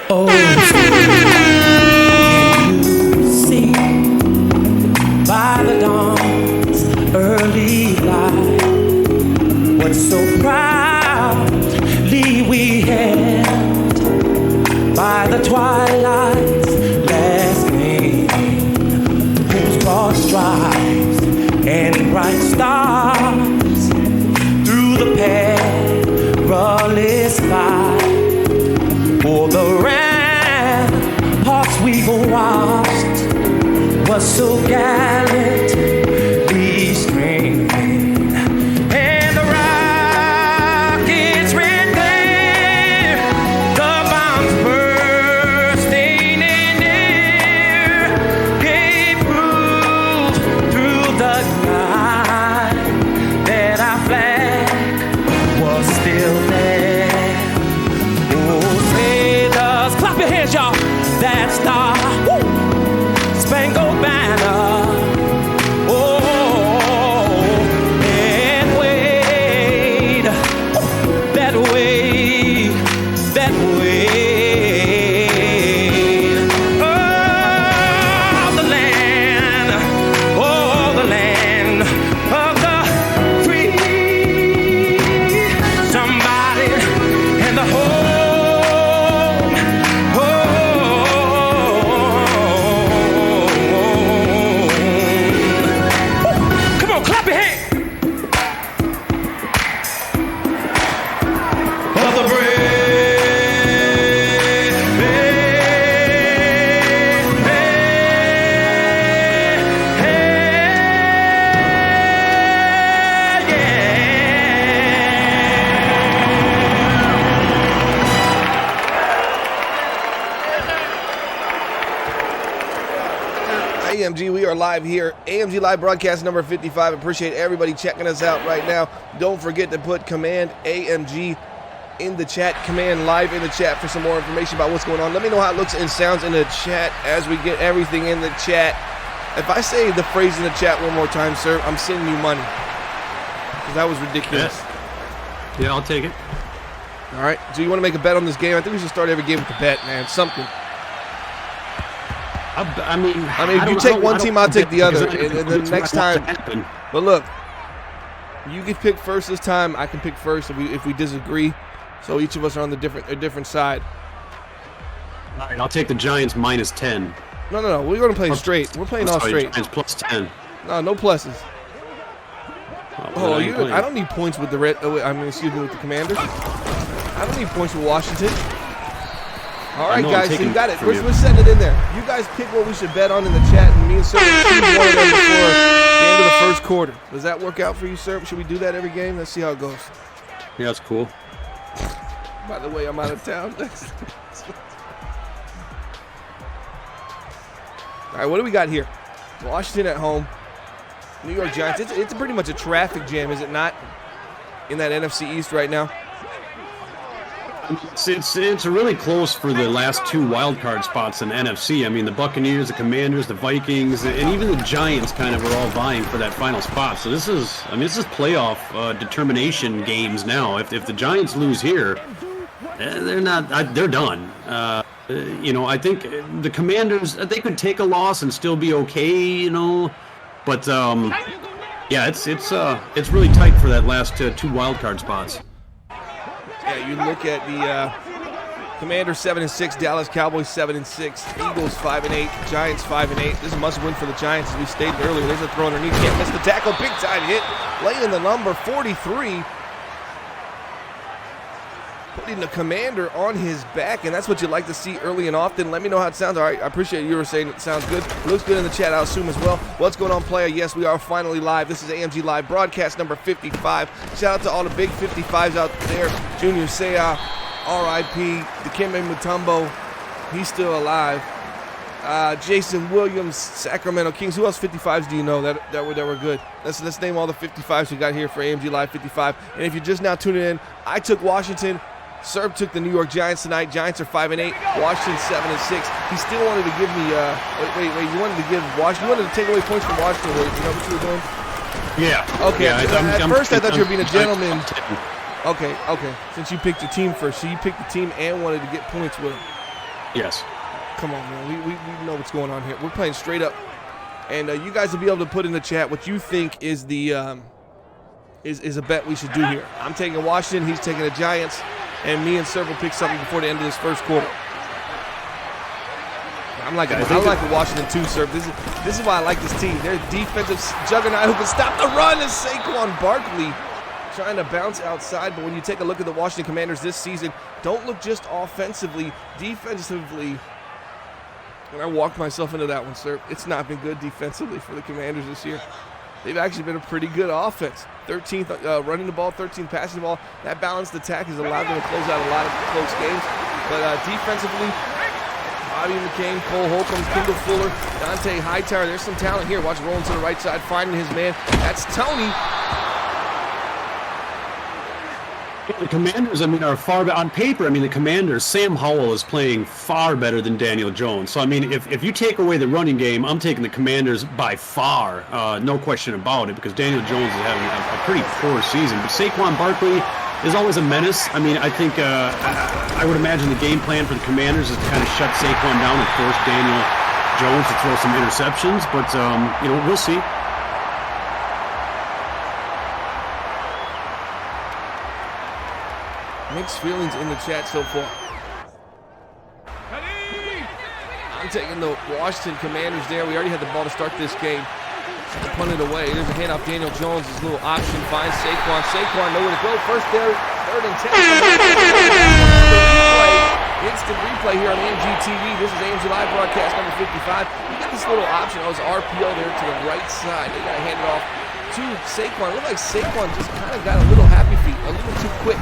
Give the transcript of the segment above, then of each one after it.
Oh, can you see by the dawn's early light what so proudly we held by the twilight's last gleam, whose broad stripes and bright stars through the perilous fight. For the ramparts we've watched was so gallantly streaming, and the rockets red glare, the bombs bursting in air, gave proof through the night that our flag was still there. Clap your hands, y'all. That star, woo, spangled banner. Oh, and wave that way, that way. Oh, the land of the free. Somebody in the whole. AMG, we are live here. AMG Live broadcast number 55. Appreciate everybody checking us out right now. Don't forget to put Command AMG in the chat, Command Live in the chat for some more information about what's going on. Let me know how it looks and sounds in the chat as we get everything in the chat. If I say the phrase in the chat one more time, sir, I'm sending you money. Because that was ridiculous. Yeah, I'll take it. All right. So you want to make a bet on this game? I think we should start every game with a bet, man. Something. I mean, if you take one team, I'll take the other. And the next time. But look, you can pick first this time. I can pick first if we disagree. So each of us are on a different side. All right, I'll take the Giants minus 10. No. We're going to play straight. We're playing all straight. Giants plus 10. No pluses. I don't need points with the red. With the Commanders. I don't need points with Washington. All right, guys, so you got it. We're setting it in there. You guys pick what we should bet on in the chat, and me and Sir will choose one of them before the end of the first quarter. Does that work out for you, sir? Should we do that every game? Let's see how it goes. Yeah, that's cool. By the way, I'm out of town. All right, what do we got here? Washington at home. New York Giants. It's pretty much a traffic jam, is it not? In that NFC East right now. It's really close for the last two wild card spots in NFC. I mean, the Buccaneers, the Commanders, the Vikings, and even the Giants kind of are all vying for that final spot. So this is playoff determination games now. If the Giants lose here, they're done. I think the Commanders, they could take a loss and still be okay, but it's really tight for that last two wild card spots. Yeah, you look at the Commanders 7-6, Dallas Cowboys 7-6, Eagles 5-8, Giants 5-8. This is a must-win for the Giants, as we stated earlier. There's a throw underneath, can't miss the tackle, big time hit, laying the number 43, putting the Commander on his back, and that's what you like to see early and often. Let me know how it sounds. All right, I appreciate you were saying it sounds good. It looks good in the chat, I'll assume as well. What's going on, player? Yes, we are finally live. This is AMG Live, broadcast number 55. Shout out to all the big 55s out there. Junior Seau, R.I.P. Dikembe Mutombo, he's still alive. Jason Williams, Sacramento Kings. Who else 55s do you know that were good? Let's name all the 55s we got here for AMG Live 55. And if you're just now tuning in, I took Washington. Serb took the New York Giants tonight. Giants are 5-8. Washington 7-6. He still wanted to give me. Wait. You wanted to give Washington. You wanted to take away points from Washington. You know what you were doing? Yeah. Okay. Yeah, at first, I thought you were being a gentleman. Okay. Since you picked your team first, so you picked the team and wanted to get points with them. Yes. Come on, man. We know what's going on here. We're playing straight up. And you guys will be able to put in the chat what you think is the is a bet we should do here. I'm taking Washington. He's taking the Giants. And me and Serb will pick something before the end of this first quarter. I like the Washington too, Serb. This is why I like this team. They're a defensive juggernaut who can stop the run. Is Saquon Barkley trying to bounce outside. But when you take a look at the Washington Commanders this season, don't look just offensively, defensively. And I walked myself into that one, sir. It's not been good defensively for the Commanders this year. They've actually been a pretty good offense. 13th running the ball, 13th passing the ball. That balanced attack has allowed them to close out a lot of close games. But defensively, Bobby McCain, Cole Holcomb, Kendall Fuller, Dante Hightower. There's some talent here. Watch rolling to the right side, finding his man. That's Tony. The Commanders, I mean, are far on paper. I mean, the Commanders, Sam Howell is playing far better than Daniel Jones. So, I mean, if you take away the running game, I'm taking the Commanders by far, no question about it, because Daniel Jones is having a pretty poor season. But Saquon Barkley is always a menace. I mean, I think I would imagine the game plan for the Commanders is to kind of shut Saquon down and force Daniel Jones to throw some interceptions. But you know, we'll see. Mixed feelings in the chat so far. I'm taking the Washington Commanders there. We already had the ball to start this game. Punt it away. There's a handoff. Daniel Jones, his little option, finds Saquon. Saquon, nowhere to go. First there, 3rd and 10. Instant replay here on AMG TV. This is AMG Live broadcast number 55. You got this little option. That was RPO there to the right side. They got to hand it off to Saquon. It looked like Saquon just kind of got a little happy feet, a little too quick.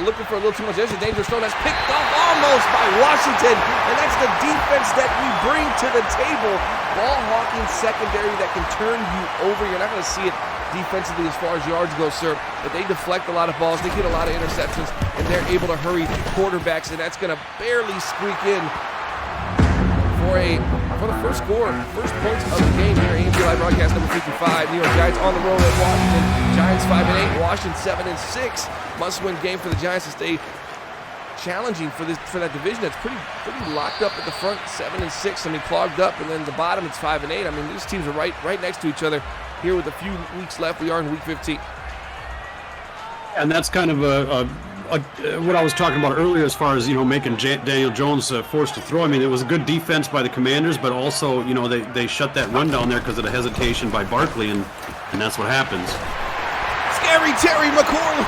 Looking for a little too much. There's a dangerous throw that's picked off almost by Washington, and that's the defense that we bring to the table. Ball hawking secondary that can turn you over. You're not going to see it defensively as far as yards go, sir, but they deflect a lot of balls. They get a lot of interceptions, and they're able to hurry quarterbacks, and that's going to barely squeak in for the first score, first points of the game here. AMG Live broadcast number 55. New York Giants on the road at Washington. Giants 5-8. Washington 7-6. Must-win game for the Giants to stay challenging for that division. That's pretty locked up at the front. 7-6. I mean, clogged up, and then the bottom it's 5-8. I mean, these teams are right next to each other here with a few weeks left. We are in week 15. And that's kind of what I was talking about earlier as far as, you know, making Daniel Jones forced to throw. I mean, it was a good defense by the Commanders, but also, you know, they shut that run down there because of the hesitation by Barkley, and that's what happens. Scary Terry McLaurin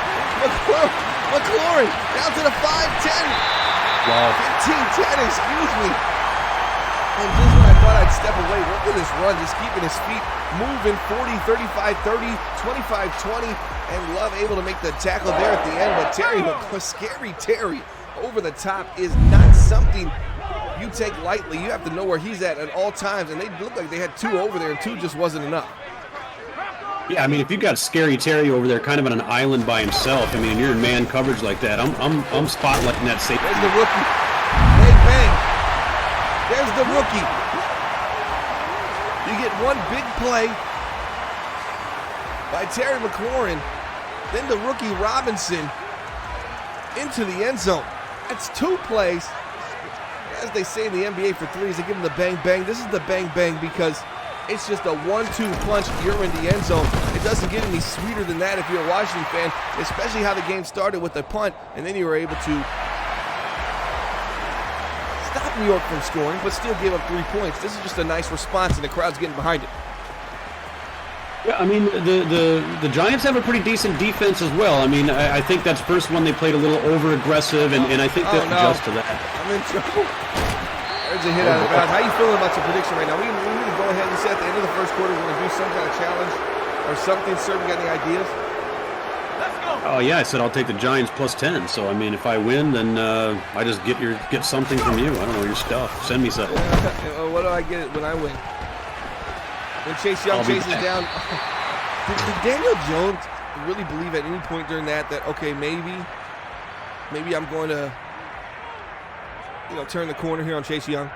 down to the 5-10. Wow. 15-10, excuse me. And just when I thought I'd step away, look at this run, just keeping his feet moving. 40, 35, 30, 25, 20. And Love able to make the tackle there at the end. But Scary Terry over the top is not something you take lightly. You have to know where he's at all times. And they looked like they had 2 over there, and 2 just wasn't enough. Yeah, I mean, if you've got Scary Terry over there kind of on an island by himself, I mean, you're in man coverage like that, I'm spotlighting that safety. There's the rookie. Bang, bang. There's the rookie. You get one big play by Terry McLaurin, then the rookie Robinson into the end zone. That's 2 plays. As they say in the NBA for threes, they give them the bang, bang. This is the bang, bang because it's just a 1-2 punch. You're in the end zone. It doesn't get any sweeter than that if you're a Washington fan, especially how the game started with a punt, and then you were able to stop New York from scoring, but still give up 3 points. This is just a nice response, and the crowd's getting behind it. Yeah, I mean, the Giants have a pretty decent defense as well. I mean, I think that's first one they played a little over-aggressive, and I think they'll adjust to that. I'm in trouble. There's a hit out of bounds. How you feeling about your prediction right now? We need to go ahead and say at the end of the first quarter we're going to do some kind of challenge or something. Sir, you got any ideas? Let's go. Oh, yeah, I said I'll take the Giants plus 10. So, I mean, if I win, then I just get something from you. I don't know, your stuff. Send me something. What do I get when I win? When Chase Young chases down. Did Daniel Jones really believe at any point during that okay, maybe I'm going to, turn the corner here on Chase Young?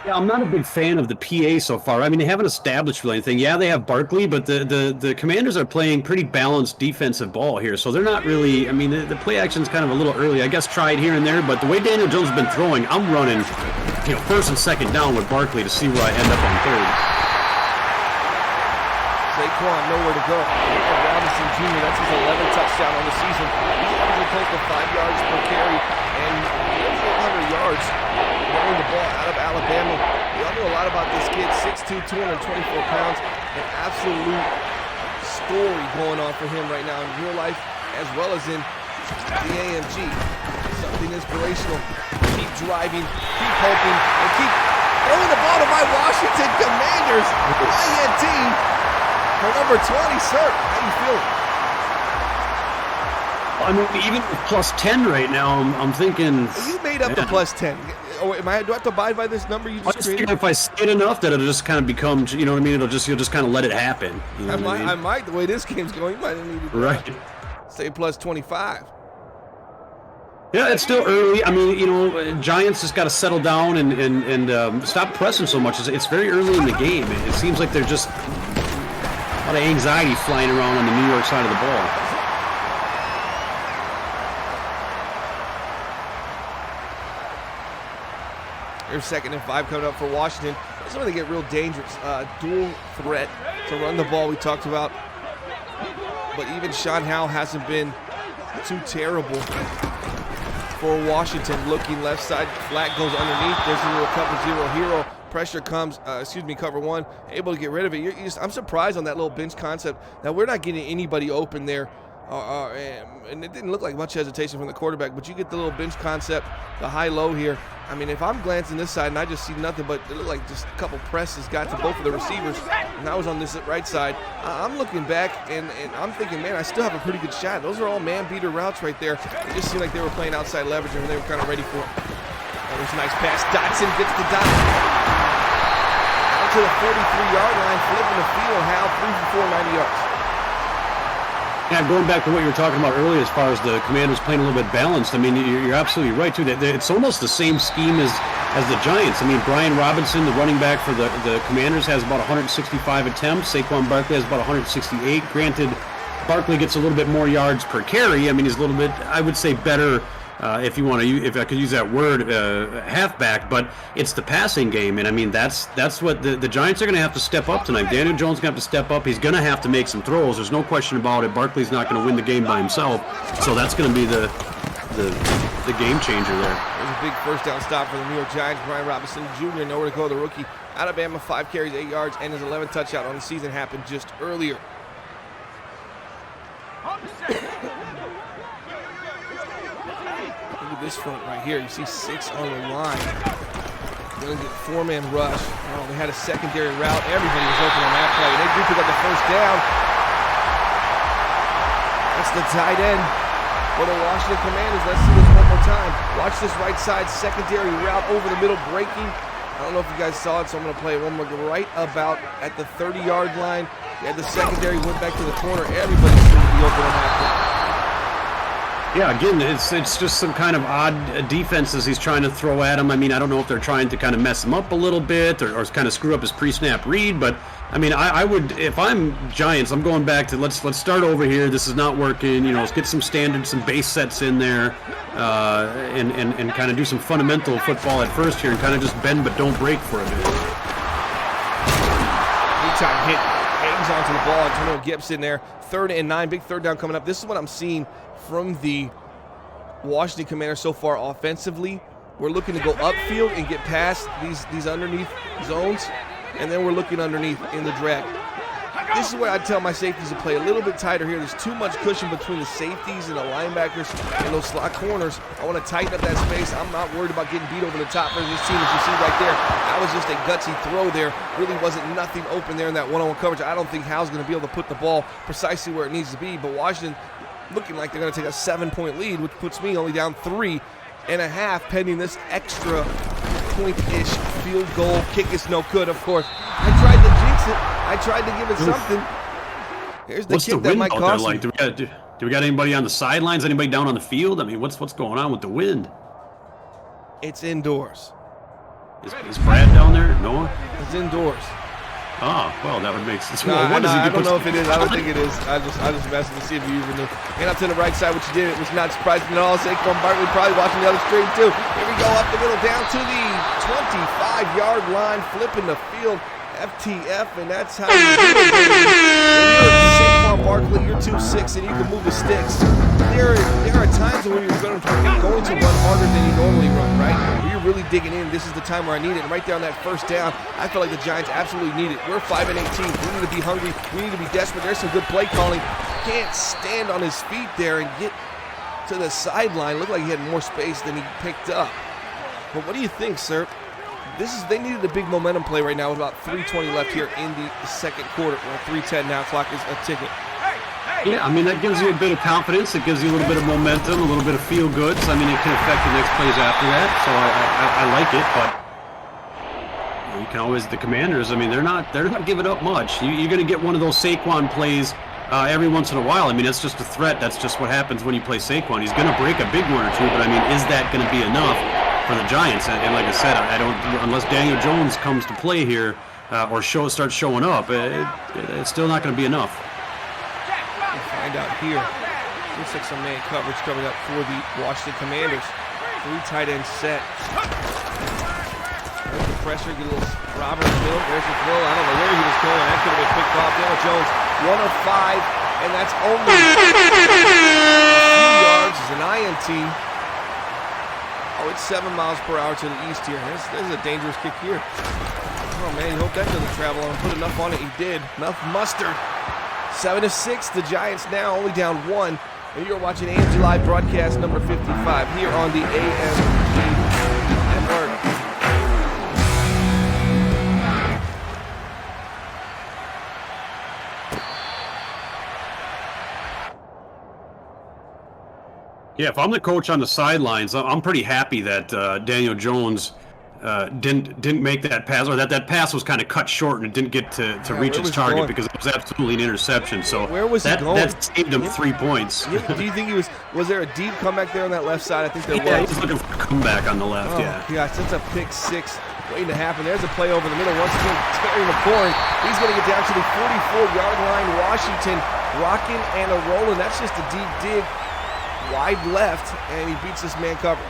Yeah, I'm not a big fan of the PA so far. I mean, they haven't established really anything. Yeah, they have Barkley, but the Commanders are playing pretty balanced defensive ball here, so they're not really. I mean, the play action's kind of a little early. I guess tried here and there, but the way Daniel Jones has been throwing, I'm running, first and second down with Barkley to see where I end up on third. Saquon nowhere to go. Robinson Jr., that's his 11th touchdown on the season. He's averaging close to 5 yards per carry and 400 yards running the ball out of Alabama. We all know a lot about this kid, 6'2", 224 pounds. An absolute story going on for him right now in real life as well as in the AMG. Something inspirational. Keep driving, keep hoping, and keep throwing the ball to my Washington Commanders. INT for number 20, sir. How you feeling? I mean, even with plus 10 right now, I'm thinking. You made up the plus 10. Oh, do I have to abide by this number you just created? If I say it enough, that it'll just kind of become, you know what I mean? You'll just kind of let it happen. You know I might, the way this game's going, you might need to say plus 25. Yeah, it's still early. I mean, Giants just got to settle down and stop pressing so much. It's very early in the game. It seems like they're just a lot of anxiety flying around on the New York side of the ball. Here's 2nd and 5 coming up for Washington. This is when they get real dangerous. Dual threat to run the ball we talked about. But even Sean Howell hasn't been too terrible for Washington. Looking left side, flat goes underneath. There's a little cover zero hero. Pressure comes, cover one. Able to get rid of it. I'm surprised on that little bench concept. Now, we're not getting anybody open there. And it didn't look like much hesitation from the quarterback, but you get the little bench concept, the high-low here. I mean, if I'm glancing this side and I just see nothing but it looked like just a couple presses got to both of the receivers, and I was on this right side, I'm looking back and I'm thinking, man, I still have a pretty good shot. Those are all man-beater routes right there. It just seemed like they were playing outside leverage and they were kind of ready for it. Oh, there's a nice pass. Dotson gets the dot. Out to the 43-yard line, flipping the field. Hal, 3 for 4, 90 yards. Yeah, going back to what you were talking about earlier as far as the Commanders playing a little bit balanced, I mean, you're absolutely right, too. It's almost the same scheme as the Giants. I mean, Brian Robinson, the running back for the Commanders, has about 165 attempts. Saquon Barkley has about 168. Granted, Barkley gets a little bit more yards per carry. I mean, he's a little bit, I would say, better, if I could use that word, halfback, but it's the passing game, and I mean that's what the Giants are going to have to step up tonight. Daniel Jones is going to have to step up. He's going to have to make some throws. There's no question about it. Barkley's not going to win the game by himself, so that's going to be the game changer there. There's a big first down stop for the New York Giants. Brian Robinson Jr. nowhere to go. The rookie, Alabama, 5 carries, 8 yards, and his 11th touchdown on the season happened just earlier. This front right here, you see 6 on the line. Gonna get 4-man rush. Oh, they had a secondary route. Everybody was open on that play. They do pick up the first down. That's the tight end for the Washington Commanders. Let's see this one more time. Watch this right side secondary route over the middle breaking. I don't know if you guys saw it, so I'm gonna play it one more. Right about at the 30-yard line. They had the secondary, went back to the corner. Everybody seemed to be open on that play. Yeah, again, it's just some kind of odd defenses he's trying to throw at him. I mean, I don't know if they're trying to kind of mess him up a little bit or kind of screw up his pre-snap read, but I mean, I would, if I'm Giants, I'm going back to let's start over here. This is not working. Let's get some standards, some base sets in there, and kind of do some fundamental football at first here and kind of just bend but don't break for a bit. Big-time hit. Hangs onto the ball. Antonio Gibson there. 3rd and 9. Big third down coming up. This is what I'm seeing from the Washington Commanders so far offensively. We're looking to go upfield and get past these underneath zones, and then we're looking underneath in the drag. This is where I tell my safeties to play a little bit tighter here. There's too much cushion between the safeties and the linebackers and those slot corners. I want to tighten up that space. I'm not worried about getting beat over the top for this team, as you see right there. That was just a gutsy throw there. Really wasn't nothing open there in that one-on-one coverage. I don't think Hal's going to be able to put the ball precisely where it needs to be, but Washington looking like they're going to take a 7-point lead, which puts me only down 3.5 pending this extra point-ish field goal. Kick is no good, of course. I tried to jinx it. I tried to give it something. Here's the kick that might cost me. Do we got anybody on the sidelines? Anybody down on the field? I mean, what's going on with the wind? It's indoors. Is Brad down there? Noah? It's indoors. Ah, well, that would make sense. No, Well, what does he I do? don't know if it is. I don't think it is. I just messed to see if you even knew. And up to the right side, what you did, it was not surprising at all. Saquon Barkley probably watching the other stream too. Here we go up the middle, down to the 25-yard line, flipping the field. FTF, and that's how you do it, baby. When you're Saquon Barkley, you're 2'6", and you can move the sticks. There are times when you're going to run harder than you normally run, right? Where you're really digging in. This is the time where I need it. And right there on that first down, I feel like the Giants absolutely need it. We're 5-18. We need to be hungry. We need to be desperate. There's some good play calling. Can't stand on his feet there and get to the sideline. Looked like he had more space than he picked up. But what do you think, sir? They needed a big momentum play right now with about 3:20 left here in the second quarter. Well, 3:10 now, clock is a ticket. Yeah, I mean, that gives you a bit of confidence. It gives you a little bit of momentum, a little bit of feel goods. I mean, it can affect the next plays after that, so I like it, but you can always, the Commanders, I mean, they're not giving up much. You're going to get one of those Saquon plays every once in a while. I mean, that's just a threat. That's just what happens when you play Saquon. He's going to break a big one or two, but I mean, is that going to be enough for the Giants? And like I said, I don't, unless Daniel Jones comes to play here or starts showing up, it's still not going to be enough. We'll find out here. Looks like some man coverage coming up for the Washington Commanders. 3 tight end set. There's the pressure, get a little Robert Hill. There's the throw. I don't know where he was going. That could have been picked off. Daniel Jones, 1 of 5, and that's only a few yards as an INT. Oh, it's 7 miles per hour to the east here. This is a dangerous kick here. Oh, man, you hope that doesn't travel on. Put enough on it. He did. Enough mustard. 7-6. The Giants now only down 1. And you're watching AMG Live broadcast number 55 here on the AMG Network. Yeah, if I'm the coach on the sidelines, I'm pretty happy that Daniel Jones didn't make that pass, or that pass was kind of cut short and it didn't get to reach its target because it was absolutely an interception. So where was he going? That saved him 3 points. Yeah, do you think was there a deep comeback there on that left side? I think there was. Yeah, he was looking for a comeback on the left, Yeah, that's a pick 6 waiting to happen. There's a play over the middle. Once again, Terry McLaurin, he's going to get down to the 44-yard line. Washington rocking and a rolling. That's just a deep dig. Wide left, and he beats this man coverage.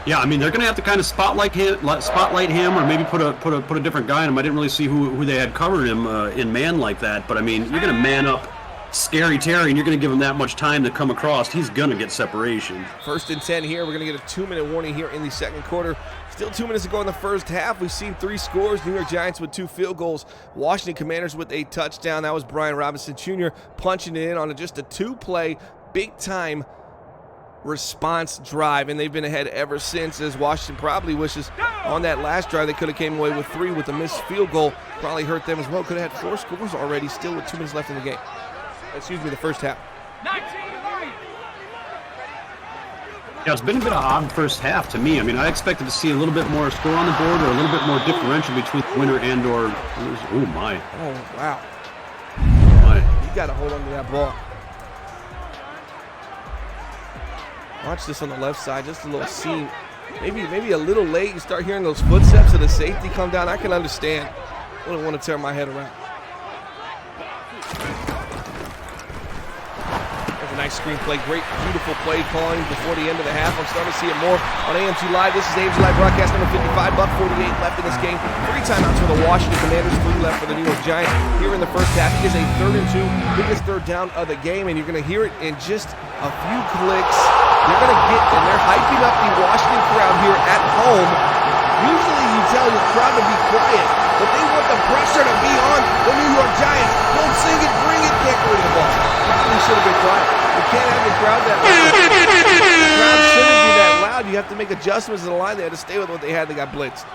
Yeah, I mean, they're going to have to kind of spotlight him, or maybe put a different guy on him. I didn't really see who they had covering him in man like that, but I mean, you're going to man up Scary Terry, and you're going to give him that much time to come across. He's going to get separation. 1st and 10 here. We're going to get a 2-minute warning here in the second quarter. Still 2 minutes to go in the first half. We've seen 3 scores. New York Giants with 2 field goals. Washington Commanders with a touchdown. That was Brian Robinson Jr. punching it in on just a 2-play, big-time response drive, and they've been ahead ever since, as Washington probably wishes on that last drive they could have came away with 3 with a missed field goal. Probably hurt them as well. Could have had 4 scores already, still with 2 minutes left in the game. Excuse me, the first half. Yeah, it's been a bit of an odd first half to me. I mean, I expected to see a little bit more score on the board, or a little bit more differential between the winner and or. Oh my! Oh wow! My. You got to hold on to that ball. Watch this on the left side, just a little seam. Maybe a little late. You start hearing those footsteps of the safety come down. I can understand. I wouldn't want to tear my head around. That's a nice screen play. Great, beautiful play calling before the end of the half. I'm starting to see it more on AMG Live. This is AMG Live broadcast number 55. Buck 48 left in this game. 3 timeouts for the Washington Commanders. 3 left for the New York Giants. Here in the first half, it is a 3rd and 2. Biggest third down of the game, and you're going to hear it in just a few clicks. They're going to get, and they're hyping up the Washington crowd here at home. Usually you tell your crowd to be quiet, but they want the pressure to be on the New York Giants. Don't sing it, bring it, can't bring the ball. Probably should have been quiet. You can't have the crowd that loud. The crowd shouldn't be that loud. You have to make adjustments to the line. They had to stay with what they had. They got blitzed.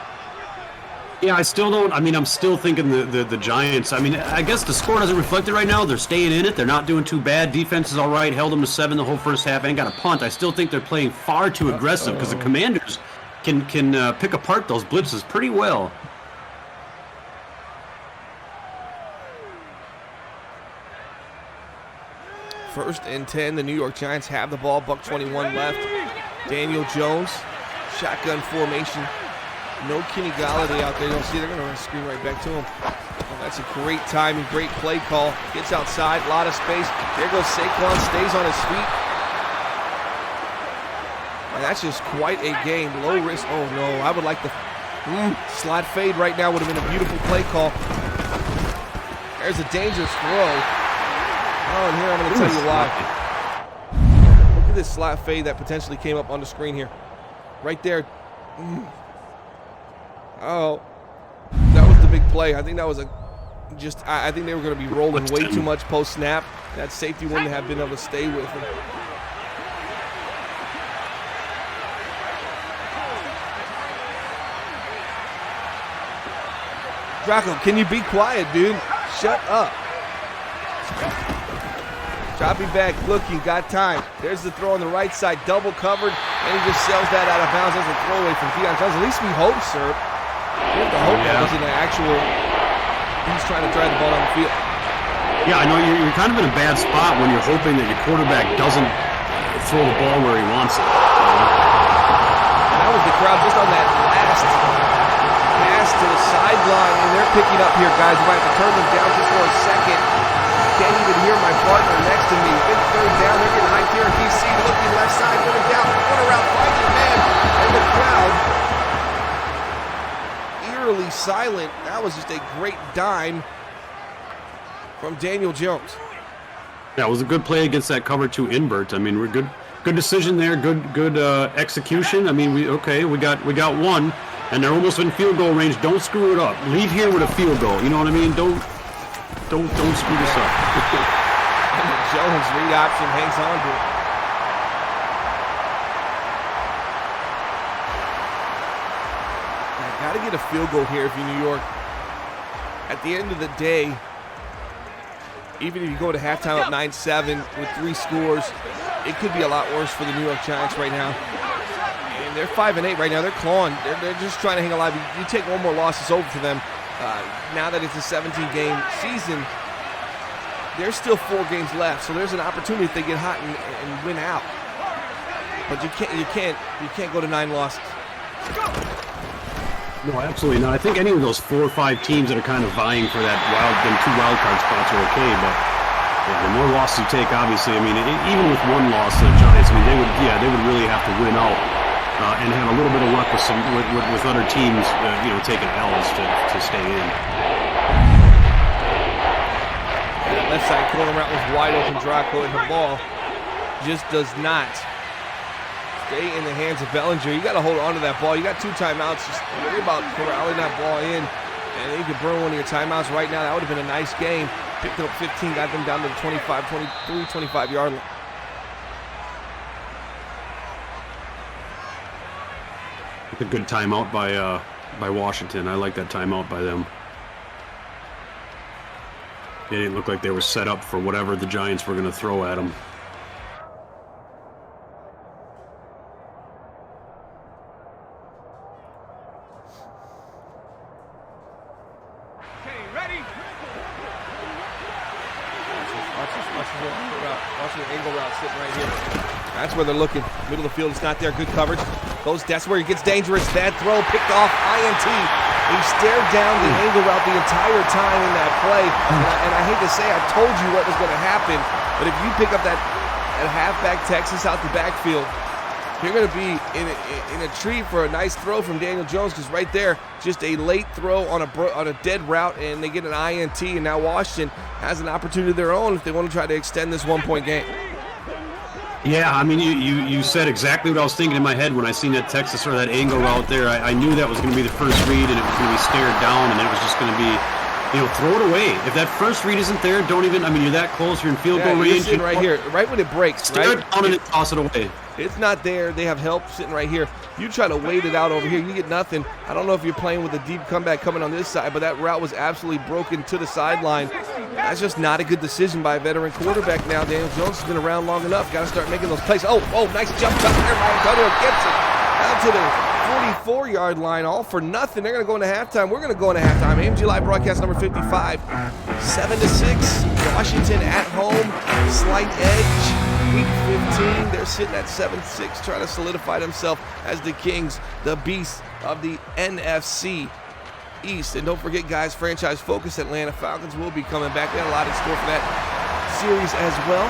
Yeah, I still don't. I mean, I'm still thinking the Giants. I mean, I guess the score doesn't reflect it right now. They're staying in it. They're not doing too bad. Defense is all right. Held them to 7 the whole first half. Ain't got a punt. I still think they're playing far too aggressive because the Commanders can pick apart those blitzes pretty well. First and 10. The New York Giants have the ball. Buck 21 left. Daniel Jones Shotgun formation. No Kenny Galladay out there. You don't see they're going to run a screen right back to him. Oh, that's a great timing, great play call. Gets outside, a lot of space. There goes Saquon, stays on his feet. And that's just quite a game. Low risk. Oh no, I would like the slot fade right now. Would have been a beautiful play call. There's a dangerous throw. Oh, and here I'm going to tell you why. Look at this slot fade that potentially came up on the screen here. Right there. Oh, that was the big play. I think that was I think they were going to be rolling way too much post snap. That safety wouldn't have been able to stay with him. Draco, can you be quiet, dude? Shut up. Dropping back, looking, got time. There's the throw on the right side, double covered, and he just sells that out of bounds. That's a throwaway from Deion Jones. At least we hope, sir. We have to hope that wasn't an actual. He's trying to drive the ball down the field. Yeah, I know you're kind of in a bad spot when you're hoping that your quarterback doesn't throw the ball where he wants it. And that was the crowd just on that last pass to the sideline, and they're picking up here, guys. We might have to turn them down just for a second. Can't even hear my partner next to me. Big third down. They're getting high here in DC. Looking left side, going down. Corner route, finds your man. And the crowd eerily silent. That was just a great dime from Daniel Jones. Yeah, it was a good play against that cover 2 invert. I mean, we're good decision there. Good execution. I mean, we got one, and they're almost in field goal range. Don't screw it up. Leave here with a field goal. You know what I mean? Don't screw this up. Jones read option, hangs on to it. I got to get a field goal here if you're New York. At the end of the day, even if you go to halftime up 9-7 with 3 scores, it could be a lot worse for the New York Giants right now. And they're 5-8 right now. They're clawing. They're just trying to hang alive. You take one more loss, it's over for them. Now that it's a 17-game season, there's still 4 games left, so there's an opportunity if they get hot and win out. But you can't go to 9 losses. No, absolutely not. I think any of those 4 or 5 teams that are kind of vying for that 2 wild card spots are okay, but yeah, the more losses you take, obviously, I mean, even with 1 loss to the Giants, I mean, they would really have to win out and have a little bit of luck with other teams, taking L's to stay in. That left side corner route was wide open. Draco, and the ball just does not stay in the hands of Bellinger. You got to hold on to that ball. You got 2 timeouts. Just worry about corralling that ball in, and you can burn one of your timeouts right now. That would have been a nice game. Picked up 15, got them down to the 25-yard line. A good timeout by Washington. I like that timeout by them. It didn't look like they were set up for whatever the Giants were going to throw at them. Watch the angle route sitting right here. That's where they're looking. Middle of the field, it's not there. Good coverage. That's where it gets dangerous. Bad throw, picked off, INT. He stared down the angle route the entire time in that play. And I hate to say, I told you what was going to happen. But if you pick up that halfback Texas out the backfield, you're going to be in a treat for a nice throw from Daniel Jones, because right there, just a late throw on a dead route, and they get an INT, and now Washington has an opportunity of their own if they want to try to extend this 1-point game. Yeah, I mean, you said exactly what I was thinking in my head when I seen that Texas or that angle route there. I knew that was going to be the first read, and it was going to be stared down, and it was just going to be, throw it away. If that first read isn't there, you're that close, you're in field goal range. Sitting right here, right when it breaks, stare it down and then toss it away. It's not there. They have help sitting right here. You try to wait it out over here, you get nothing. I don't know if you're playing with a deep comeback coming on this side, but that route was absolutely broken to the sideline. That's just not a good decision by a veteran quarterback now. Daniel Jones has been around long enough. Got to start making those plays. Oh, nice jump cut there by Antonio Gibson. Down to the 34-yard line, all for nothing. They're going to go into halftime. We're going to go into halftime. AMG Live broadcast number 55. 7-6. Washington at home. Slight edge. Week 15. They're sitting at 7-6, trying to solidify themselves as the Kings, the beasts of the NFC East. And don't forget, guys, franchise focus Atlanta Falcons will be coming back. They had a lot in store for that series as well.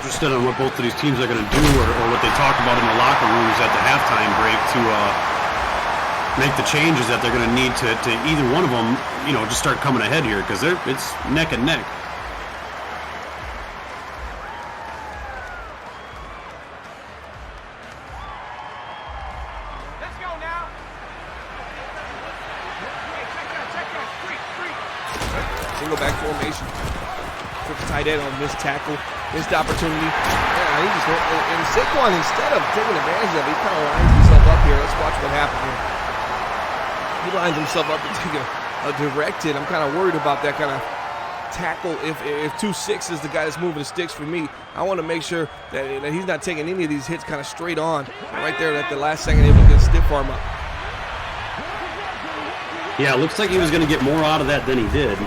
Interested on what both of these teams are going to do, or what they talk about in the locker rooms at the halftime break to make the changes that they're going to need to either one of them, you know, just start coming ahead here, because it's neck and neck. Let's go now. Single back formation. Took the tight end on missed tackle, missed opportunity. Yeah, he just and Saquon, instead of taking advantage of it, he kind of lines himself up here. Let's watch what happened here. He lines himself up to take a direct hit. I'm kind of worried about that kind of tackle. If 2-6 is the guy that's moving the sticks for me, I want to make sure that he's not taking any of these hits kind of straight on. And right there at the last second, able to get a stiff arm up. Yeah, it looks like he was going to get more out of that than he did.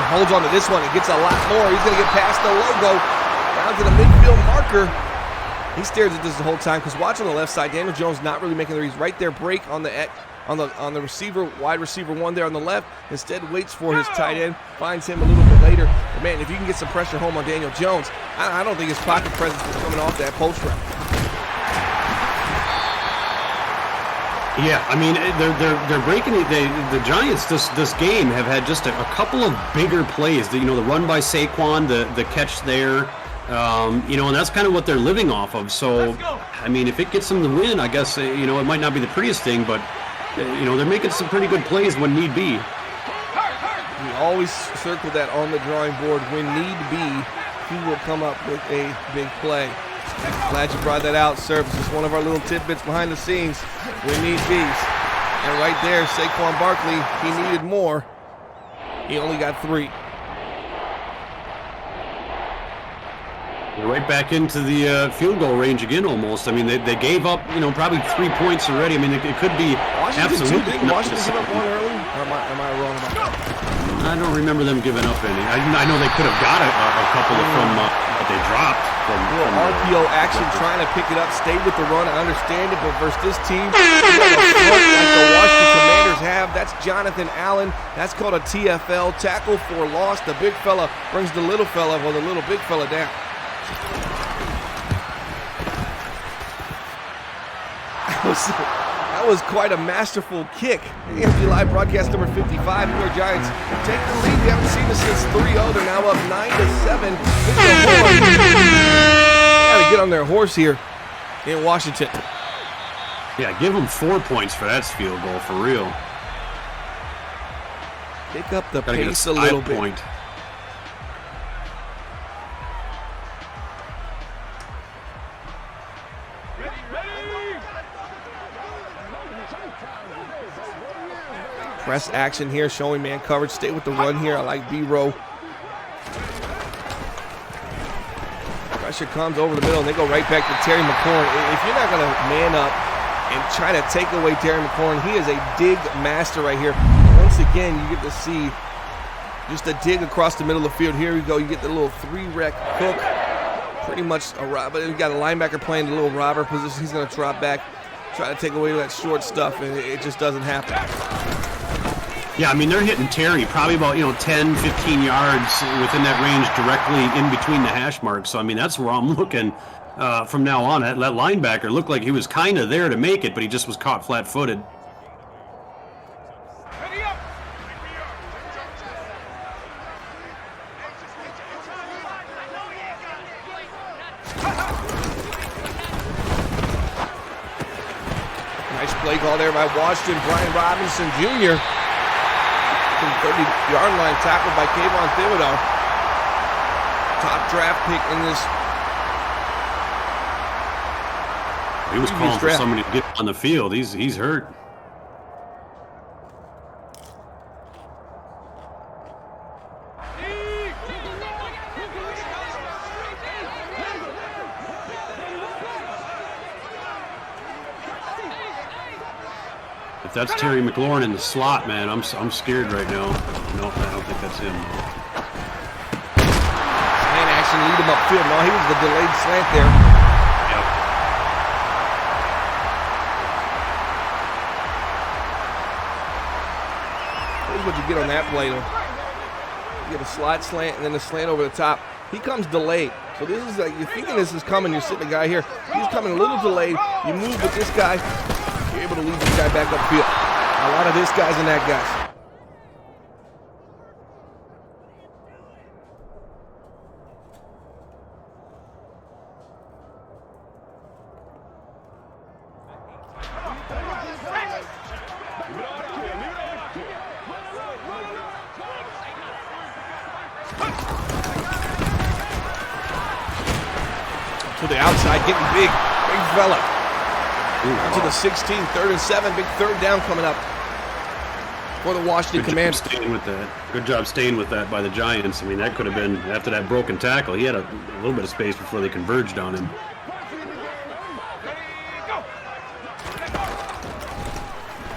Holds on to this one and gets a lot more. He's going to get past the logo down to the midfield marker. He stares at this the whole time because watch on the left side, Daniel Jones not really making the reads. Right there, break on the receiver, wide receiver one there on the left. Instead, waits for his tight end, finds him a little bit later. But man, if you can get some pressure home on Daniel Jones, I don't think his pocket presence is coming off that post route. Yeah, I mean, they're breaking it. The Giants this game have had just a couple of bigger plays. The run by Saquon, the catch there, and that's kind of what they're living off of. So, I mean, if it gets them the win, I guess it might not be the prettiest thing, but they're making some pretty good plays when need be. We always circle that on the drawing board. When need be, he will come up with a big play. Glad you brought that out, sir. This is one of our little tidbits behind the scenes. We need bees. And right there, Saquon Barkley, he needed more. He only got 3. They're right back into the field goal range again almost. I mean, they gave up, probably 3 points already. I mean, it could be absolutely. Didn't Washington give up one early? Or am I wrong about that? I don't remember them giving up any. I know they could have got a couple from what they dropped. From RPO action, trying to pick it up, stay with the run. I understand it, but versus this team, you got a front like the Washington Commanders have. That's Jonathan Allen. That's called a TFL, tackle for loss. The big fella brings the little fella, or the little big fella down. That was quite a masterful kick. AMG Live broadcast number 55. New York Giants take the lead. We haven't seen this since 3-0. They're now up 9-7. They got to get on their horse here in Washington. Yeah, give them 4 points for that field goal, for real. Pick up the Gotta pace get a little bit. Point. Press action here, showing man coverage. Stay with the run here. I like B-row. Pressure comes over the middle, and they go right back to Terry McLaurin. If you're not going to man up and try to take away Terry McLaurin, he is a dig master right here. Once again, you get to see just a dig across the middle of the field. Here we go. You get the little 3-rec hook. Pretty much a robber. You got a linebacker playing the little robber position. He's going to drop back, try to take away that short stuff, and it just doesn't happen. Yeah, I mean, they're hitting Terry probably about, 10, 15 yards within that range directly in between the hash marks. So, I mean, that's where I'm looking from now on. That linebacker looked like he was kind of there to make it, but he just was caught flat-footed. Nice play call there by Washington. Brian Robinson Jr. 30-yard line tackled by Kayvon Thibodeau. Top draft pick in this. He was calling for somebody to get on the field. He's hurt. If that's Terry McLaurin in the slot, man, I'm scared right now. No, I don't think that's him. Slant action, lead him upfield. No, he was the delayed slant there. Yep. Here's what you get on that play, though. You get a slot slant and then a slant over the top. He comes delayed. So this is like, you're thinking this is coming, you're sitting a guy here. He's coming a little delayed. You move with this guy, you're able to lead this guy back upfield. A lot of this guys and that guys. To the outside, getting big fella. To the 16, 3rd and 7, big 3rd down coming up for the Washington Commanders. Staying with that. Good job staying with that by the Giants. I mean, that could have been, after that broken tackle, he had a little bit of space before they converged on him.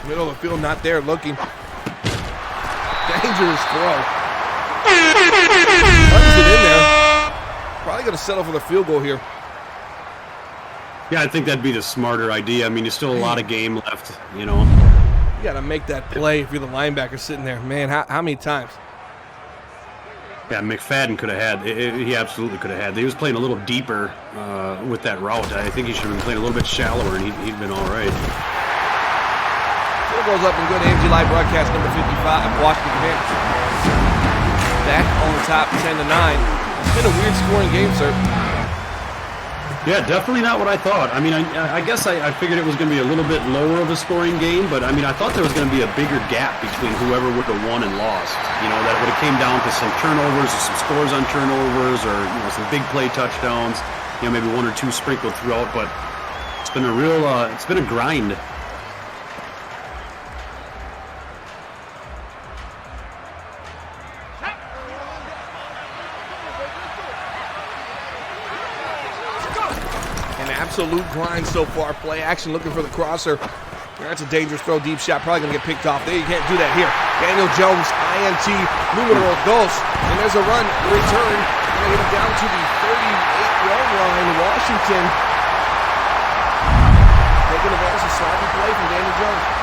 Middle of the field, not there, looking. Dangerous throw. Punches it in there. Probably going to settle for the field goal here. Yeah, I think that'd be the smarter idea. I mean, there's still a lot of game left, you know. You got to make that play if you're the linebacker sitting there. Man, how many times? Yeah, McFadden could have had. He absolutely could have had. He was playing a little deeper with that route. I think he should have been playing a little bit shallower, and he'd been all right. Field goes up and good. AMG Live broadcast number 55, Washington Commanders. Back on top, 10-9. It's been a weird scoring game, sir. Yeah, definitely not what I thought. I mean, I guess I figured it was going to be a little bit lower of a scoring game, but I mean, I thought there was going to be a bigger gap between whoever would have won and lost. You know, that would have came down to some turnovers or some scores on turnovers or, you know, some big play touchdowns. You know, maybe 1 or 2 sprinkled throughout, but it's been a real, it's been a grind. Absolute grind so far. Play action, looking for the crosser. That's a dangerous throw, deep shot. Probably going to get picked off there. You can't do that here. Daniel Jones, INT, numero dos. And there's a run, return. Going to get him down to the 38-yard line. Washington taking advantage of sloppy play from Daniel Jones.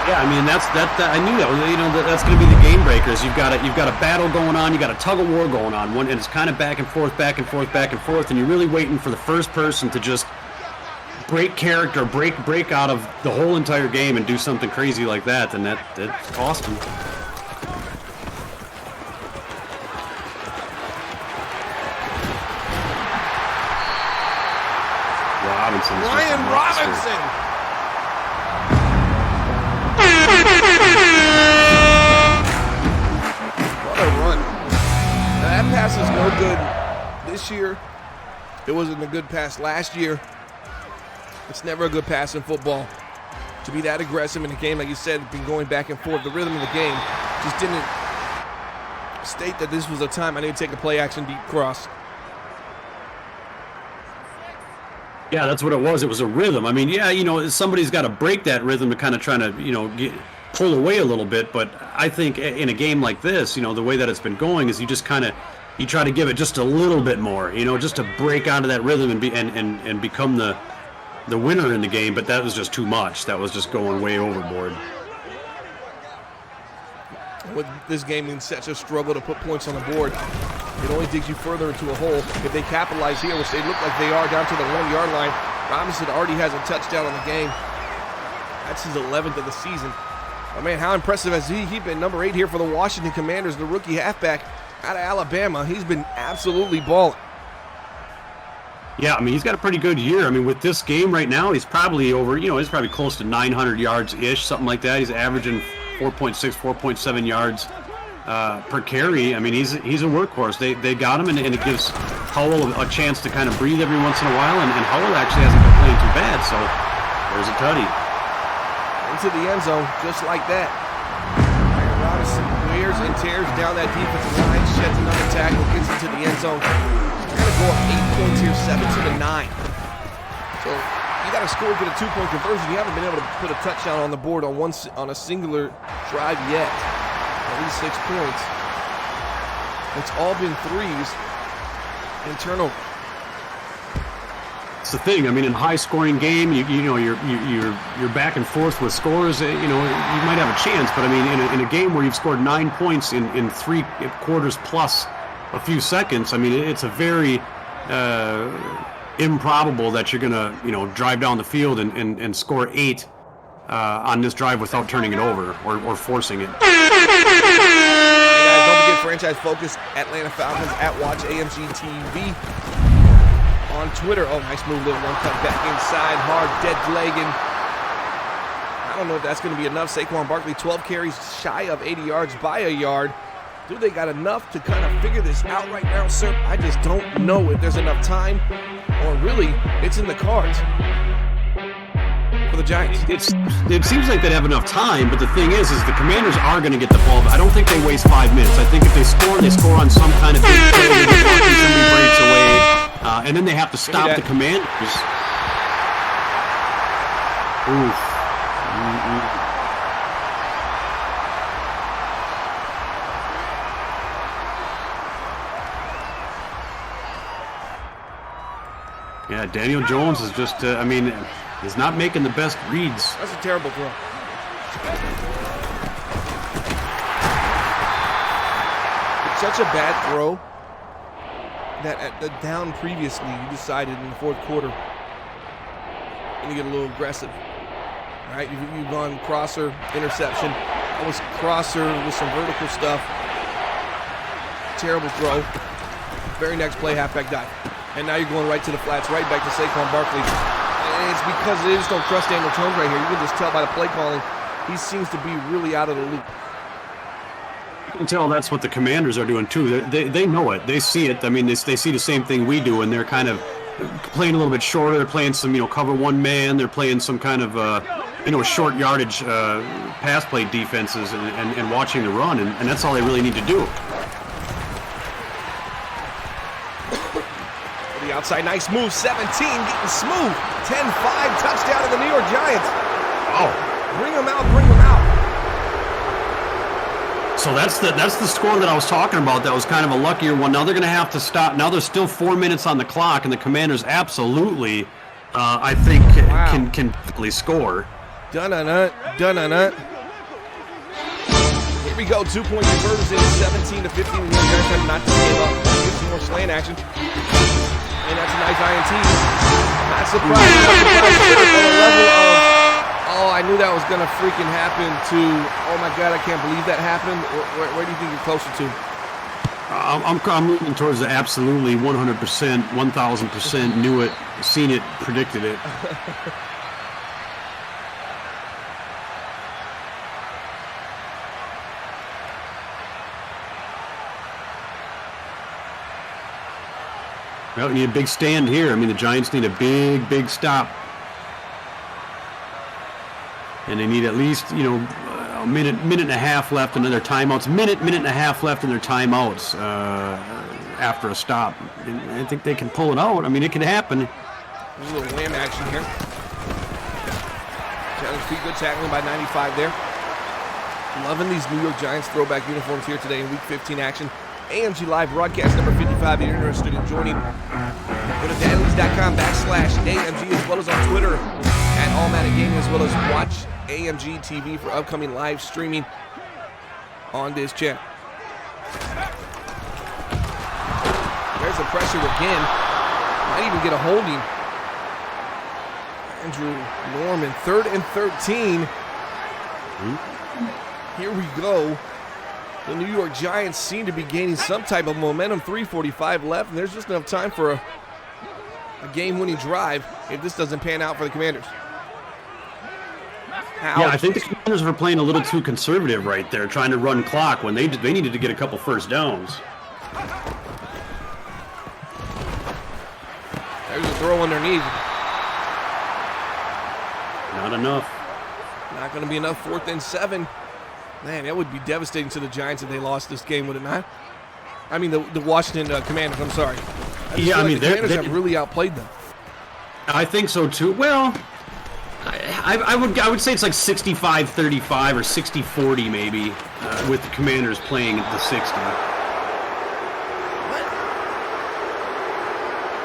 Yeah, I mean I knew that. You know, that's going to be the game breakers. You've got a battle going on. You got a tug of war going on. And it's kind of back and forth, back and forth, back and forth. And you're really waiting for the first person to just break character, break out of the whole entire game and do something crazy like that. And that cost him. Ryan Robinson. What a run. Now that pass is no good this year. It wasn't a good pass last year. It's never a good pass in football. To be that aggressive in a game, like you said, been going back and forth. The rhythm of the game just didn't state that this was a time I need to take a play action deep cross. Yeah, that's what it was. It was a rhythm. I mean, yeah, you know, somebody's got to break that rhythm to kind of trying to, you know, pull away a little bit. But I think in a game like this, you know, the way that it's been going is you just kind of, you try to give it just a little bit more, you know, just to break out of that rhythm and become the winner in the game. But that was just too much. That was just going way overboard. With this game being such a struggle to put points on the board, it only digs you further into a hole. If they capitalize here, which they look like they are, down to the 1-yard line, Robinson already has a touchdown on the game. That's his 11th of the season. Oh man, how impressive has he been? Number 8 here for the Washington Commanders, the rookie halfback out of Alabama. He's been absolutely balling. Yeah, I mean, he's got a pretty good year. I mean, with this game right now, he's probably over, you know, he's probably close to 900 yards-ish, something like that. He's averaging 4.6, 4.7 yards per carry. I mean, he's a workhorse. They got him, and it gives Howell a chance to kind of breathe every once in a while, and Howell actually hasn't been playing too bad, so there's a tutty. Into the end zone, just like that. Robinson wears and tears down that defensive line, sheds another tackle, gets into the end zone. They're going to go up 8 points here, 7-9. So you got to score, get a 2-point conversion. You haven't been able to put a touchdown on the board on a singular drive yet. At least 6 points. It's all been threes and turnover. It's the thing. I mean, in a high-scoring game, you're back and forth with scores. You might have a chance, but I mean, in a game where you've scored 9 points in 3 quarters plus a few seconds, I mean, it's a very improbable that you're gonna drive down the field and score 8 on this drive without turning it over or forcing it. Hey guys, don't forget franchise focus Atlanta Falcons at Watch AMG TV. On Twitter. Oh, nice move, little one cut back inside, hard, dead legging. I don't know if that's going to be enough. Saquon Barkley, 12 carries, shy of 80 yards by a yard. Do they got enough to kind of figure this out right now, sir? I just don't know if there's enough time, or really, it's in the cards for the Giants. It seems like they'd have enough time, but the thing is the Commanders are going to get the ball. But I don't think they waste 5 minutes. I think if they score on some kind of big play, somebody breaks away. And then they have to stop the Commanders. Oof. Yeah, Daniel Jones is just, he's not making the best reads. That's a terrible throw. It's such a bad throw that at the down previously, you decided in the fourth quarter to get a little aggressive. All right, you've gone crosser, interception. That was crosser with some vertical stuff. Terrible throw. Very next play, halfback dive. And now you're going right to the flats, right back to Saquon Barkley. And it's because they just don't trust Daniel Jones right here. You can just tell by the play calling, he seems to be really out of the loop. You can tell that's what the Commanders are doing too. They know it. They see it. I mean, they see the same thing we do, and they're kind of playing a little bit shorter. They're playing some, cover one man. They're playing some kind of, short yardage pass play defenses and watching the run, and that's all they really need to do. The outside, nice move, 17, getting smooth. 10-5, touchdown to the New York Giants. Oh, bring them out, bring them out. So that's the score that I was talking about. That was kind of a luckier one. Now they're going to have to stop. Now there's still 4 minutes on the clock, and the Commanders absolutely, I think, can quickly score. Dun-dun-dun, dun-dun-dun. Here we go, 2-point conversion, 17-15. The New York Giants have not to give up. Get some more slant action. And that's a nice INT. Not surprised. On the level of, I knew that was going to freaking happen to, oh my God, I can't believe that happened. Where do you think you're closer to? I'm moving towards the absolutely 100%, 1,000%, knew it, seen it, predicted it. Well, we need a big stand here. I mean, the Giants need a big stop. And they need at least, a minute and a half left in their timeouts. Minute and a half left in their timeouts after a stop. And I think they can pull it out. I mean, it can happen. There's a little wham action here. Challenge feet, good tackling by 95 there. Loving these New York Giants throwback uniforms here today in Week 15 action. AMG Live broadcast number 55. If you're interested in joining, go to dadleys.com/AMG, as well as on Twitter at Allmatic Gaming, as well as watch AMG TV for upcoming live streaming on this channel. There's the pressure again. Might even get a holding. Andrew Norman, 3rd and 13. Here we go. The New York Giants seem to be gaining some type of momentum. 3:45 left, and there's just enough time for a game-winning drive if this doesn't pan out for the Commanders. Ouch. Yeah, I think the Commanders were playing a little too conservative right there, trying to run clock when they needed to get a couple first downs. There's a throw underneath. Not enough. Not going to be enough. 4th and 7. Man, that would be devastating to the Giants if they lost this game, would it not? I mean, the Washington Commanders, I'm sorry. Yeah, I mean, the Commanders have really outplayed them. I think so too. Well, I would say it's like 65-35 or 60-40 maybe, with the Commanders playing at the 60.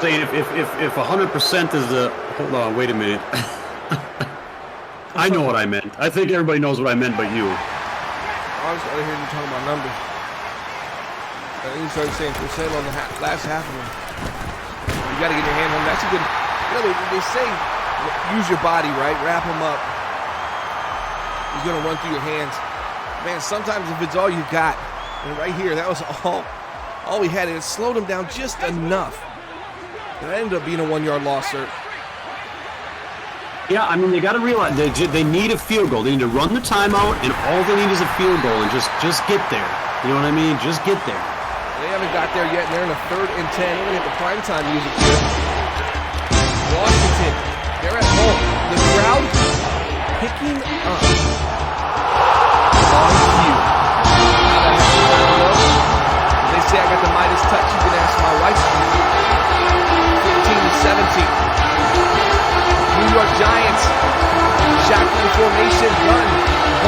Saying if 100% is the hold on, wait a minute. I know what I meant. I think everybody knows what I meant, but you. I was hearing you talking about numbers. And then you started saying percent on the last half of them. You got to get your hand on them. That's a good. You know, they say use your body, right? Wrap him up. He's gonna run through your hands. Man, sometimes if it's all you got, and right here, that was all we had, and it slowed him down just enough. That ended up being a 1-yard loss, sir. Yeah, I mean, they got to realize they need a field goal. They need to run the timeout, and all they need is a field goal, and just get there. You know what I mean? Just get there. They haven't got there yet, and they're in a 3rd and 10. We're going to hit the primetime music here. Washington, they're at home. The crowd picking up on cue. Now that has to time low. As they say, I got the Midas touch. You can ask my wife. 15-17. New York Giants, shotgun formation, gun,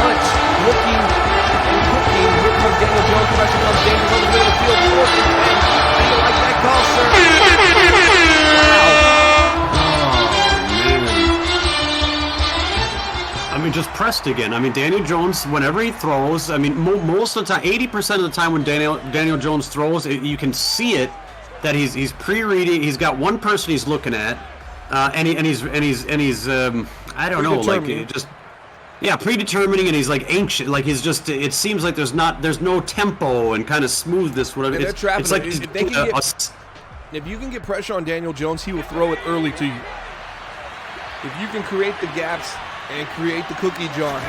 bunch, looking and cooking. Here comes Daniel Jones, pressure comes Daniels over the middle of the field, 4th and 10. How do you like that call, sir? Wow. I mean, just pressed again. I mean, Daniel Jones, whenever he throws, I mean, most of the time, 80% of the time when Daniel Jones throws, you can see it that he's pre-reading. He's got one person he's looking at. And he's I don't know, like just predetermining, and he's like anxious, like he's just. It seems like there's no tempo and kind of smoothness. Whatever. They're trapping. It's like if you can get pressure on Daniel Jones, he will throw it early to you. If you can create the gaps and create the cookie jar,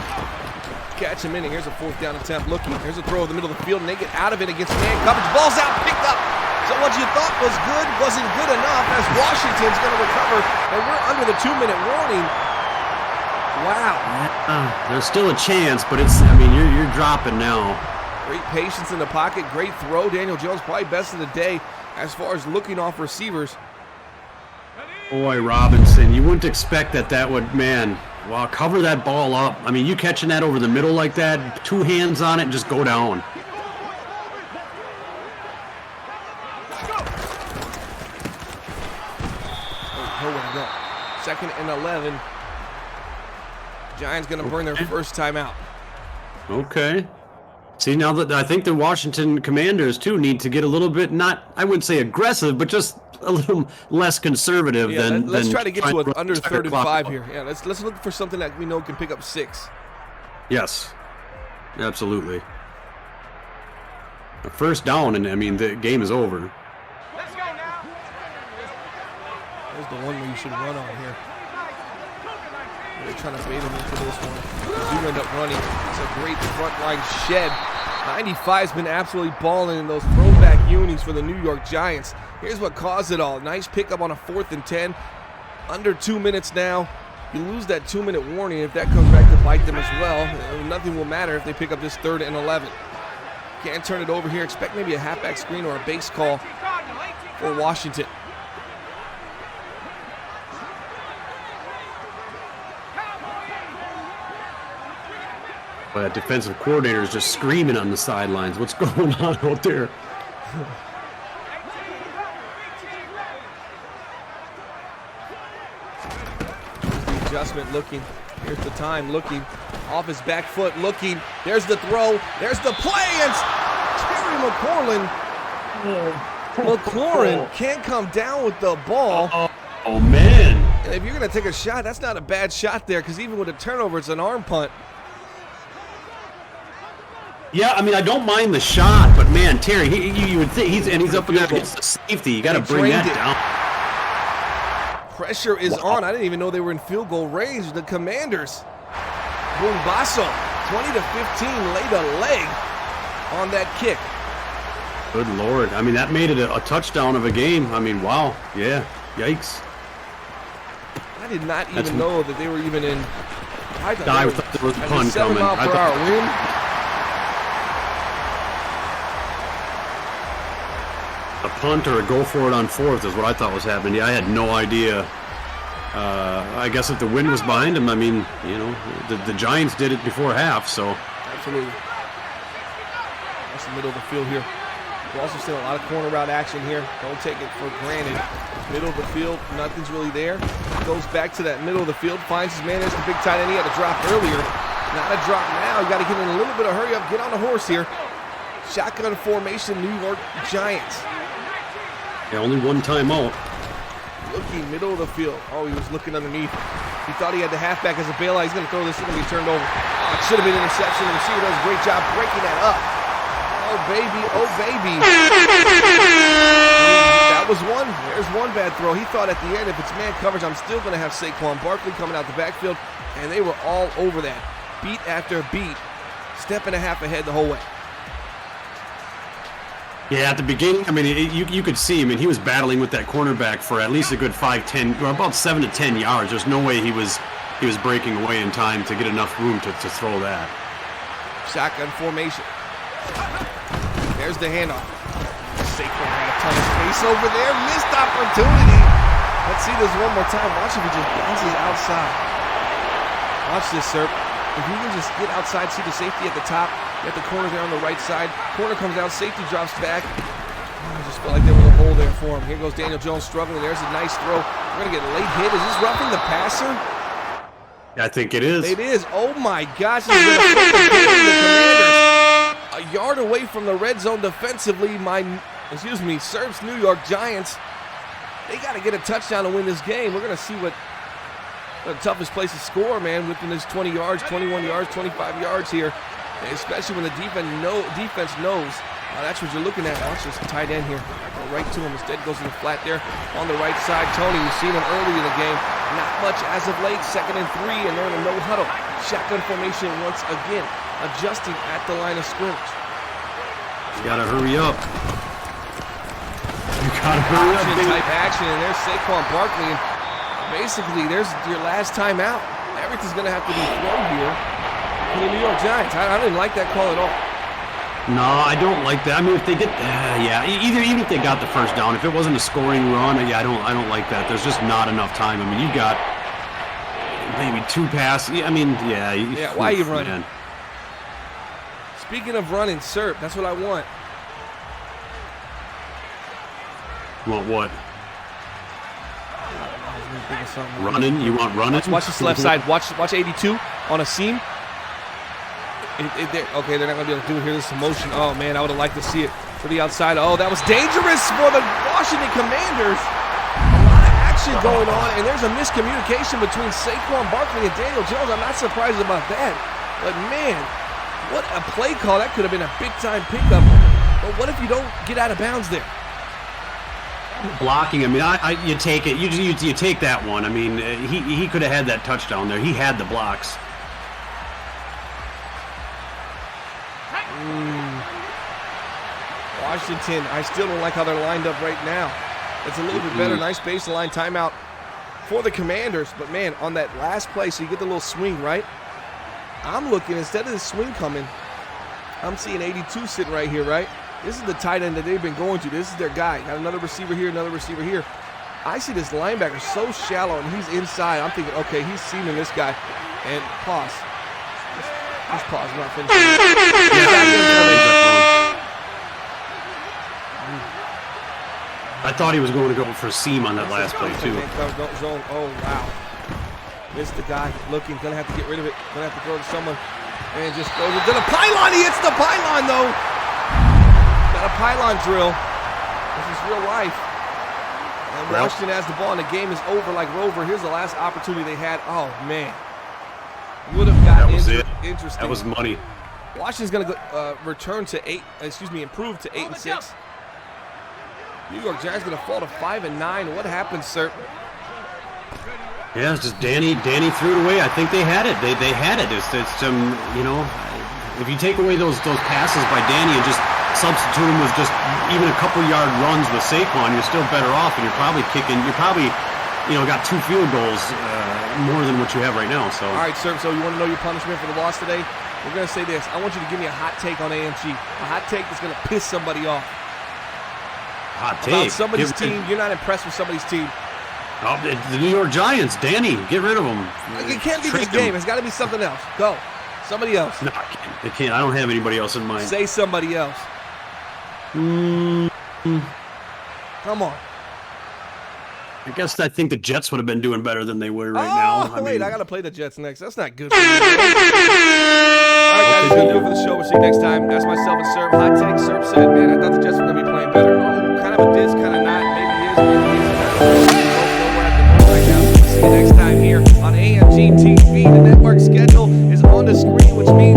catch him in. And here's a 4th down attempt. Looking, here's a throw in the middle of the field, and they get out of it against man coverage. Ball's out, picked up. So what you thought was good wasn't good enough, as Washington's going to recover, and we're under the 2-minute warning. Wow. There's still a chance, but it's. I mean, you're dropping now. Great patience in the pocket, great throw. Daniel Jones probably best of the day as far as looking off receivers. Boy, Robinson, you wouldn't expect that would, man. Wow, cover that ball up. I mean, you catching that over the middle like that, 2 hands on it, and just go down. Second and 11. Giants going to burn their first timeout. Okay. See, now that I think the Washington Commanders too need to get a little bit, not, I wouldn't say aggressive, but just a little less conservative than. Let's try to get to under 3rd and 5 here. Yeah, let's look for something that we know can pick up 6. Yes, absolutely. A first down, and I mean the game is over. There's the one where you should run on here. They're trying to bait him into this one. You do end up running. It's a great front line shed. 95's been absolutely balling in those throwback unis for the New York Giants. Here's what caused it all. Nice pickup on a 4th and 10. Under 2 minutes now. You lose that 2-minute warning. If that comes back to bite them as well, nothing will matter if they pick up this 3rd and 11. Can't turn it over here. Expect maybe a halfback screen or a base call for Washington. That defensive coordinator is just screaming on the sidelines. What's going on out there? The adjustment looking. Here's the time looking. Off his back foot looking. There's the throw. There's the play. And Terry McLaurin can't come down with the ball. Oh, man. And if you're going to take a shot, that's not a bad shot there, because even with a turnover, it's an arm punt. Yeah, I mean, I don't mind the shot, but man, Terry, you would think he's up against the safety. You got to bring that down. Pressure is on. I didn't even know they were in field goal range. The Commanders, Boombasso, 20-15, laid a leg on that kick. Good Lord. I mean, that made it a touchdown of a game. I mean, wow. Yeah. Yikes. I did not even know that they were even in. I thought there was a pun coming. 7-mile-per-hour wind. A punt or a go for it on 4th is what I thought was happening. Yeah, I had no idea. I guess if the wind was behind him, I mean, you know, the Giants did it before half, so. Absolutely. That's the middle of the field here. We're also seeing a lot of corner route action here. Don't take it for granted. Middle of the field, nothing's really there. Goes back to that middle of the field, finds his man. There's the big tight end. He had to drop earlier. Not a drop now. You got to get in a little bit of hurry up. Get on the horse here. Shotgun formation, New York Giants. Yeah, only one timeout. Looking middle of the field. Oh, he was looking underneath. He thought he had the halfback as a bailout. He's going to throw this. It's going to be turned over. Oh, it should have been interception. The receiver does a great job breaking that up. Oh, baby. Oh, baby. That was one. There's one bad throw. He thought at the end, if it's man coverage, I'm still going to have Saquon Barkley coming out the backfield. And they were all over that. Beat after beat. Step and a half ahead the whole way. Yeah, at the beginning, I mean, you could see, I mean, he was battling with that cornerback for at least a good 5, 10, or about 7 to 10 yards. There's no way he was breaking away in time to get enough room to throw that. Shotgun formation. There's the handoff. Saquon had a ton of space over there. Missed opportunity. Let's see this one more time. Watch if he just bounces outside. Watch this, sir. If you can just get outside, see the safety at the top. You got the corner there on the right side. Corner comes out, safety drops back. I just felt like there was a hole there for him. Here goes Daniel Jones struggling. There's a nice throw. We're going to get a late hit. Is this roughing the passer? I think it is. It is. Oh, my gosh. This is going to flip the game of the Commanders. A yard away from the red zone defensively. Serves New York Giants. They got to get a touchdown to win this game. We're going to see what the toughest place to score, man, within this 20 yards, 21 yards, 25 yards here. Especially when the defense knows that's what you're looking at. Watch this tight end here. Go right to him. Instead goes to the flat there on the right side. Tony, you've seen him early in the game. Not much as of late. 2nd and 3, and they're in a no huddle. Shotgun formation once again. Adjusting at the line of scrimmage. You gotta hurry up. You gotta hurry up. Type action, and there's Saquon Barkley. And basically, there's your last time out. Everything's gonna have to be thrown here. The New York Giants. I didn't like that call at all. No, I don't like that. I mean, if they get, even if they got the first down, if it wasn't a scoring run, I don't like that. There's just not enough time. I mean, you got maybe 2 passes. I mean, why are you running? Speaking of running, sir, that's what I want. Want what? Running? You want running? Watch this left side. Watch 82 on a seam. Okay, they're not going to be able to do it here. This is motion. Oh, man, I would have liked to see it to the outside. Oh, that was dangerous for the Washington Commanders. A lot of action going on, and there's a miscommunication between Saquon Barkley and Daniel Jones. I'm not surprised about that. But, man, what a play call. That could have been a big-time pickup. But what if you don't get out of bounds there? Blocking. I mean, you take it. You take that one. I mean, he could have had that touchdown there. He had the blocks. Washington, I still don't like how they're lined up right now. It's a little bit better. Nice baseline timeout for the Commanders. But, man, on that last play, so you get the little swing, right? I'm looking, instead of the swing coming, I'm seeing 82 sitting right here, right? This is the tight end that they've been going to. This is their guy. Got another receiver here, another receiver here. I see this linebacker so shallow, and he's inside. I'm thinking, okay, he's seeing this guy. And pause. Just pause. I'm not finishing. I thought he was going to go for a seam on that last play, too. Oh, wow. Missed the guy. Looking. Going to have to get rid of it. Going to have to throw it to someone. And just throws it to the pylon. He hits the pylon, though. Got a pylon drill. This is real life. And Washington has the ball, and the game is over like Rover. Here's the last opportunity they had. Oh, man. Would have gotten interesting. That was money. Washington's going to improve to 8-6. New York Giants going to fall to 5-9. What happened, sir? Yeah, it's just Danny threw it away. I think they had it. They had it. It's if you take away those passes by Danny and just substitute him with just even a couple yard runs with Saquon, you're still better off, and you're probably got 2 field goals more than what you have right now. So all right, sir. So you want to know your punishment for the loss today? We're going to say this. I want you to give me a hot take on AMG. A hot take that's going to piss somebody off. Hot take. About somebody's team. You're not impressed with somebody's team. Oh, the New York Giants. Danny, get rid of them. It can't be Trade this game. them. It's got to be something else. Go. Somebody else. No, I can't. I don't have anybody else in mind. Say somebody else. Mm, Come on. I think the Jets would have been doing better than they were right now. I got to play the Jets next. That's not good for me. All right, guys, that's going to do it for the show. We'll see you next time. That's myself and Serb. Hot take. Serb said, man, I thought the Jets were going to be playing better. Oh, kind of a diss, kind of not. Maybe he is, maybe he isn't. Right now. See you next time here on AMG TV. The network schedule is on the screen, which means